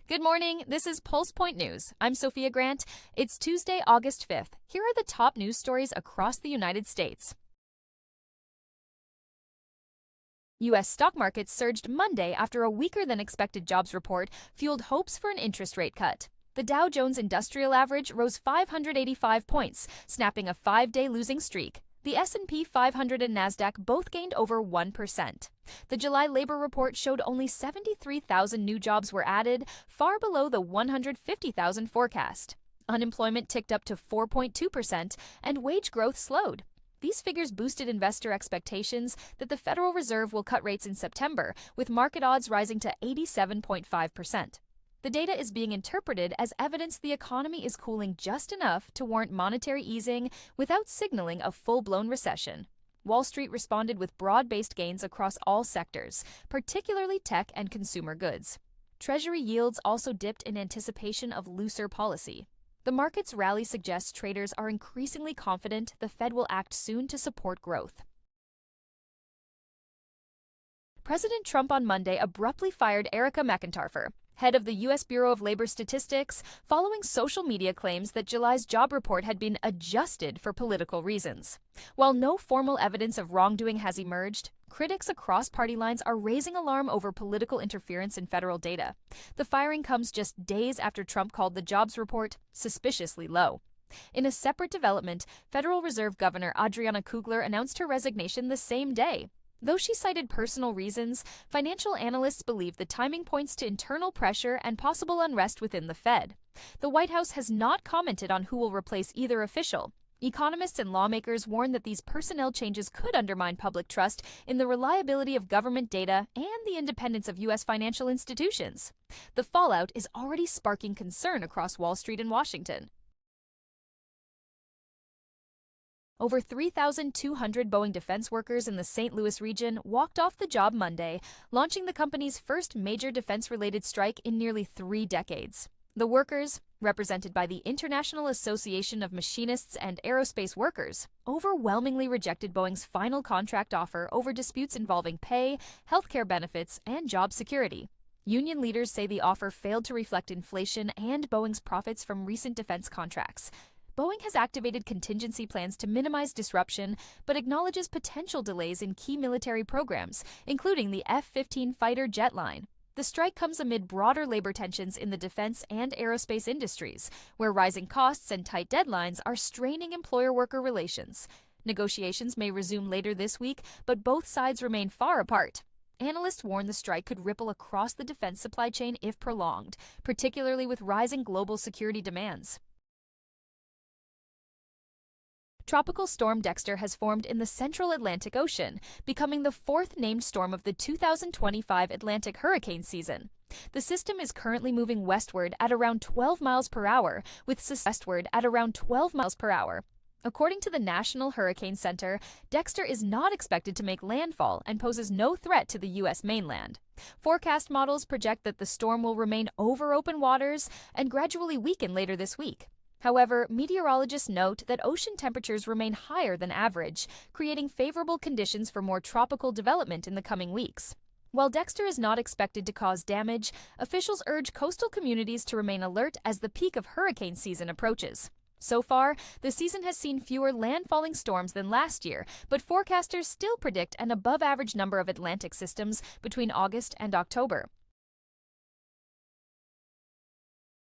Good morning. This is Pulse Point News. I'm Sophia Grant. It's Tuesday, August 5th. Here are the top news stories across the United States. U.S. stock markets surged Monday after a weaker than expected jobs report fueled hopes for an interest rate cut. The Dow Jones Industrial Average rose 585 points, snapping a 5-day losing streak. The S&P 500 and Nasdaq both gained over 1%. The July labor report showed only 73,000 new jobs were added, far below the 150,000 forecast. Unemployment ticked up to 4.2%, and wage growth slowed. These figures boosted investor expectations that the Federal Reserve will cut rates in September, with market odds rising to 87.5%. The data is being interpreted as evidence the economy is cooling just enough to warrant monetary easing without signaling a full-blown recession. Wall Street responded with broad-based gains across all sectors, particularly tech and consumer goods. Treasury yields also dipped in anticipation of looser policy. The market's rally suggests traders are increasingly confident the Fed will act soon to support growth. President Trump on Monday abruptly fired Erica McIntyre, head of the U.S. Bureau of Labor Statistics, following social media claims that July's job report had been adjusted for political reasons. While no formal evidence of wrongdoing has emerged, critics across party lines are raising alarm over political interference in federal data. The firing comes just days after Trump called the jobs report suspiciously low. In a separate development, Federal Reserve Governor Adriana Kugler announced her resignation the same day. Though she cited personal reasons, financial analysts believe the timing points to internal pressure and possible unrest within the Fed. The White House has not commented on who will replace either official. Economists and lawmakers warn that these personnel changes could undermine public trust in the reliability of government data and the independence of U.S. financial institutions. The fallout is already sparking concern across Wall Street and Washington. Over 3,200 Boeing defense workers in the St. Louis region walked off the job Monday, launching the company's first major defense-related strike in nearly 3 decades. The workers, represented by the International Association of Machinists and Aerospace Workers, overwhelmingly rejected Boeing's final contract offer over disputes involving pay, healthcare benefits, and job security. Union leaders say the offer failed to reflect inflation and Boeing's profits from recent defense contracts. Boeing has activated contingency plans to minimize disruption, but acknowledges potential delays in key military programs, including the F-15 fighter jet line. The strike comes amid broader labor tensions in the defense and aerospace industries, where rising costs and tight deadlines are straining employer-worker relations. Negotiations may resume later this week, but both sides remain far apart. Analysts warn the strike could ripple across the defense supply chain if prolonged, particularly with rising global security demands. Tropical storm Dexter has formed in the central Atlantic Ocean, becoming the 4th named storm of the 2025 Atlantic hurricane season. The system is currently moving westward at around 12 miles per hour, with westward at around 12 miles per hour. According to the National Hurricane Center, Dexter is not expected to make landfall and poses no threat to the U.S. mainland. Forecast models project that the storm will remain over open waters and gradually weaken later this week. However, meteorologists note that ocean temperatures remain higher than average, creating favorable conditions for more tropical development in the coming weeks. While Dexter is not expected to cause damage, officials urge coastal communities to remain alert as the peak of hurricane season approaches. So far, the season has seen fewer landfalling storms than last year, but forecasters still predict an above-average number of Atlantic systems between August and October.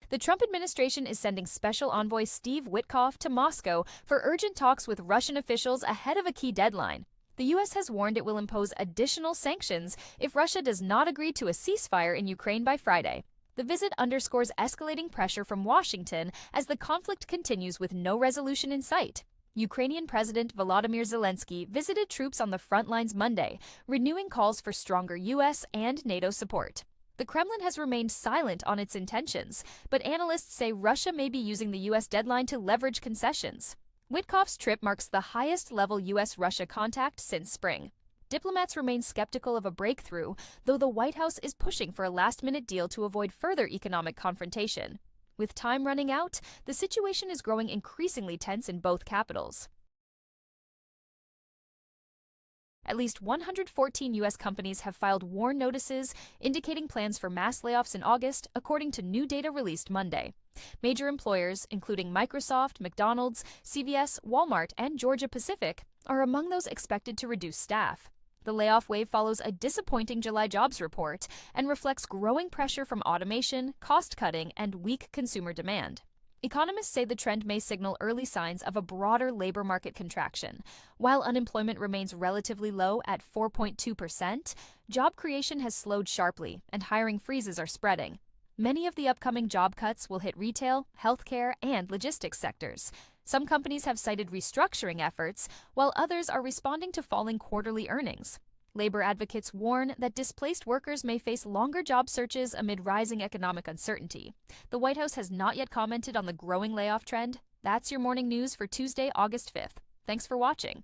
The Trump administration is sending Special Envoy Steve Witkoff to Moscow for urgent talks with Russian officials ahead of a key deadline. The U.S. has warned it will impose additional sanctions if Russia does not agree to a ceasefire in Ukraine by Friday. The visit underscores escalating pressure from Washington as the conflict continues with no resolution in sight. Ukrainian President Volodymyr Zelensky visited troops on the front lines Monday, renewing calls for stronger U.S. and NATO support. The Kremlin has remained silent on its intentions, but analysts say Russia may be using the U.S. deadline to leverage concessions. Witkoff's trip marks the highest-level U.S.-Russia contact since spring. Diplomats remain skeptical of a breakthrough, though the White House is pushing for a last-minute deal to avoid further economic confrontation. With time running out, the situation is growing increasingly tense in both capitals. At least 114 U.S. companies have filed warn notices indicating plans for mass layoffs in August, according to new data released Monday. Major employers, including Microsoft, McDonald's, CVS, Walmart, and Georgia Pacific, are among those expected to reduce staff. The layoff wave follows a disappointing July jobs report and reflects growing pressure from automation, cost-cutting, and weak consumer demand. Economists say the trend may signal early signs of a broader labor market contraction. While unemployment remains relatively low at 4.2%, job creation has slowed sharply and hiring freezes are spreading. Many of the upcoming job cuts will hit retail, healthcare, and logistics sectors. Some companies have cited restructuring efforts, while others are responding to falling quarterly earnings. Labor advocates warn that displaced workers may face longer job searches amid rising economic uncertainty. The White House has not yet commented on the growing layoff trend. That's your morning news for Tuesday, August 5th. Thanks for watching.